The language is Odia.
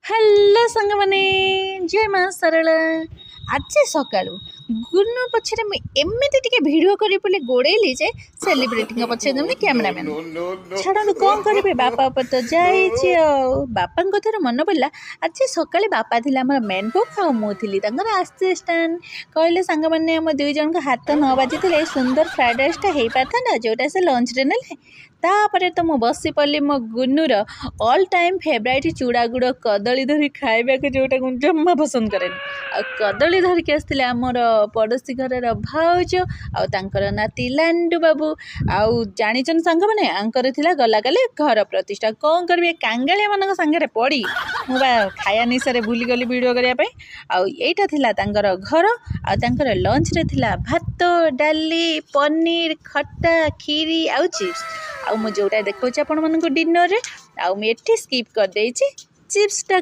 ହ୍ୟାଲୋ ସାଙ୍ଗମାନେ, ଜୟ ମା ଶାରଳା। ଆଜି ସକାଳୁ ଗୁନୁ ପଛରେ ମୁଁ ଏମିତି ଟିକେ ଭିଡ଼ିଓ କରିବି ବୋଲି ଗୋଡ଼େଇଲି ଯେ ସେଲିବ୍ରିଟିଙ୍କ ପଛରେ ଯେମିତି କ୍ୟାମେରାମ୍ୟାନ୍। ଛାଡ଼ନ୍ତୁ, କ'ଣ କରିବେ, ବାପା ଉପରେ ତ ଯାଇଛି ଆଉ। ବାପାଙ୍କ କଥାରୁ ମନେ ପଡ଼ିଲା, ଆଜି ସକାଳେ ବାପା ଥିଲେ ଆମର ମେନ୍ କୁକ୍ ଆଉ ମୁଁ ଥିଲି ତାଙ୍କର ଆସିଷ୍ଟାଣ୍ଟ। କହିଲେ ସାଙ୍ଗମାନେ, ଆମ ଦୁଇ ଜଣଙ୍କ ହାତ ନ ବାଜିଥିଲେ ଏଇ ସୁନ୍ଦର ଫ୍ରାଏଡ଼୍ ରାଇସ୍ଟା ହେଇପାରିଥାନ୍ତା ଯେଉଁଟା ସେ ଲଞ୍ଚରେ ନେଲେ। ତାପରେ ତ ମୁଁ ବସି ପଡ଼ିଲି ମୋ ଗୁନୁର ଅଲ୍ ଟାଇମ୍ ଫେଭରାଇଟ୍ ଚୁଡ଼ା ଗୁଡ଼ କଦଳୀ ଧରି ଖାଇବାକୁ, ଯେଉଁଟା ମୁଁ ଜମା ପସନ୍ଦ କରେନି। ଆଉ କଦଳୀ ଧରିକି ଆସିଥିଲେ ଆମର ପଡ଼ୋଶୀ ଘରର ଭାଉଜ ଆଉ ତାଙ୍କର ନାତି ଲାଣ୍ଡୁ ବାବୁ। ଆଉ ଜାଣିଛନ୍ତି ସାଙ୍ଗମାନେ, ଆଙ୍କର ଥିଲା ଗଲାକାଲି ଘର ପ୍ରତିଷ୍ଠା। କ'ଣ କରିବି, କାଙ୍ଗାଳିଆମାନଙ୍କ ସାଙ୍ଗରେ ପଡ଼ି ମୁଁ ବା ଖାଇବା ନିଶାରେ ଭୁଲିଗଲି ଭିଡ଼ିଓ କରିବା ପାଇଁ। ଆଉ ଏଇଟା ଥିଲା ତାଙ୍କର ଘର। ଆଉ ତାଙ୍କର ଲଞ୍ଚରେ ଥିଲା ଭାତ, ଡାଲି, ପନିର, ଖଟା, କ୍ଷୀରି ଆଉ ଚିପ୍ସ। ଆଉ ମୁଁ ଯେଉଁଟା ଦେଖାଉଛି ଆପଣମାନଙ୍କୁ ଡିନରରେ, ଆଉ ମୁଁ ଏଠି ସ୍କିପ୍ କରିଦେଇଛି ଚିପ୍ସଟା।